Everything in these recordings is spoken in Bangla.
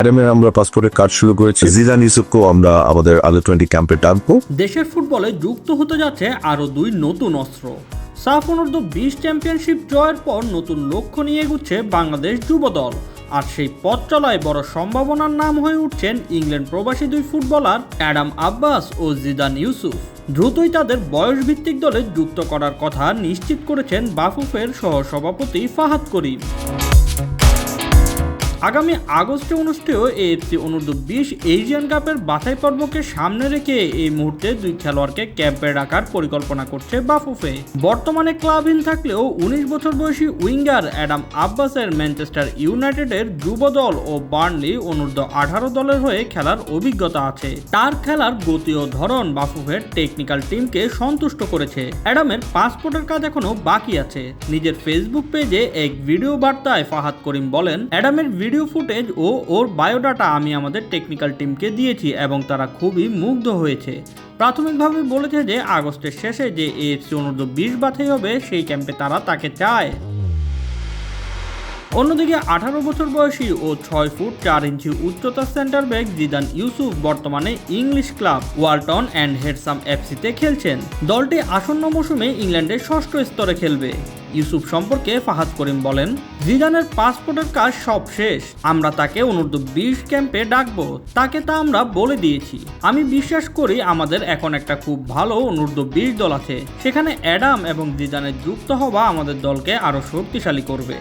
আমরা পাসপোর্টের কাজ শুরু করেছি। জিদান ইউসুফকেও আমরা আমাদের আন্ডার-20 ক্যাম্পে টানবো। দেশের ফুটবলে যুক্ত হতে যাচ্ছে আরও 2 নতুন অস্ত্র। সাফ অনূর্ধ্ব-20 চ্যাম্পিয়নশিপ জয়ের পর নতুন লক্ষ্য নিয়ে এগুচ্ছে বাংলাদেশ যুব দল। আর সেই পথ চলায় বড় সম্ভাবনার নাম হয়ে উঠছেন ইংল্যান্ড প্রবাসী 2 ফুটবলার অ্যাডাম আব্বাস ও জিদান ইউসুফ। দ্রুতই তাদের বয়সভিত্তিক দলে যুক্ত করার কথা নিশ্চিত করেছেন বাফুফের সহসভাপতি ফাহাদ করিম। আগামী আগস্টে অনুষ্ঠেয় এএফসি অনূর্ধ্ব-20 এশিয়ান কাপের বাছাই পর্বকে সামনে রেখে এই মুহূর্তে 2 খেলোয়াড়কে ক্যাম্পে রাখার পরিকল্পনা করছে বাফুফে। বর্তমানে ক্লাবহীন থাকলেও 19 বছর বয়সী উইঙ্গার অ্যাডাম আব্বাসের ম্যানচেস্টার ইউনাইটেডের যুব দল ও বার্নলি অনূর্ধ্ব-18 দলের হয়ে খেলার অভিজ্ঞতা আছে। তার খেলার গতি ও ধরন বাফুফের টেকনিক্যাল টিমকে সন্তুষ্ট করেছে। অ্যাডামের পাসপোর্টের কাজ এখনো বাকি আছে। নিজের ফেসবুক পেজে এক ভিডিও বার্তায় ফাহাদ করিম বলেন, অ্যাডামের ভিডিও ফুটেজ ও ওর বায়োডাটা আমি আমাদের টেকনিক্যাল টিমকে দিয়েছি এবং তারা খুবই মুগ্ধ হয়েছে। প্রাথমিকভাবে বলেছে যে আগস্টের শেষে যে এএফসি অনূর্ধ্ব-20 বাছাই হবে সেই ক্যাম্পে তারা তাকে চায়। অন্যদিকে 18 বছর বয়সী ও 6 ফুট 4 ইঞ্চি উচ্চতার সেন্টার ব্যাক জিদান ইউসুফ বর্তমানে ইংলিশ ক্লাব ওয়ালটন অ্যান্ড হেডসাম এফসিতে খেলছেন। দলটি আসন্ন মৌসুমে ইংল্যান্ডের 6ষ্ঠ স্তরে খেলবে। ইউসুফ সম্পর্কে ফাহাদ করিম বলেন, জিদানের পাসপোর্টের কাজ সব শেষ। আমরা তাকে অনূর্ধ্ব-20 ক্যাম্পে ডাকবো, তাকে তা আমরা বলে দিয়েছি। আমি বিশ্বাস করি আমাদের এখন একটা খুব ভালো অনূর্ধ্ব-20 দল আছে। সেখানে অ্যাডাম এবং জিদানের যুক্ত হওয়া আমাদের দলকে আরও শক্তিশালী করবে।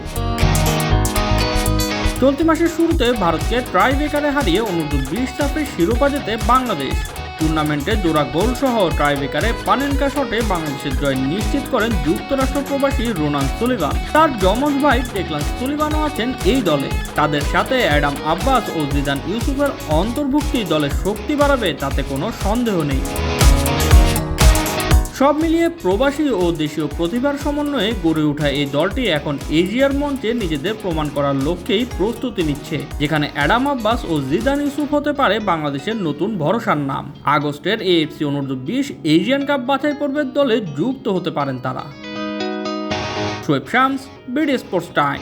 চলতি মাসের শুরুতে ভারতকে ট্রাইব্রেকারে হারিয়ে অনূর্ধ্ব-20 সাফের শিরোপা জেতে বাংলাদেশ। টুর্নামেন্টে জোড়া গোল সহ ট্রাইব্রেকারে পানেনকা শটে বাংলাদেশের জয় নিশ্চিত করেন যুক্তরাষ্ট্র প্রবাসী রোনান সুলিভান। তার যমজ ভাই ডেকলান সুলিভানও আছেন এই দলে। তাদের সাথে অ্যাডাম আব্বাস ও জিদান ইউসুফের অন্তর্ভুক্তি দলের শক্তি বাড়াবে, তাতে কোনো সন্দেহ নেই। সব মিলিয়ে প্রবাসী ও দেশীয় প্রতিভার সমন্বয়ে গড়ে ওঠা এই দলটি এখন এশিয়ার মঞ্চে নিজেদের প্রমাণ করার লক্ষ্যেই প্রস্তুতি নিচ্ছে, যেখানে অ্যাডাম আব্বাস ও জিদান ইউসুফ হতে পারে বাংলাদেশের নতুন ভরসার নাম। আগস্টের এএফসি অনূর্ধ্ব-20 এশিয়ান কাপ বাছাই পর্বের দলে যুক্ত হতে পারেন তারা। Shoaib Shams, BD sports time.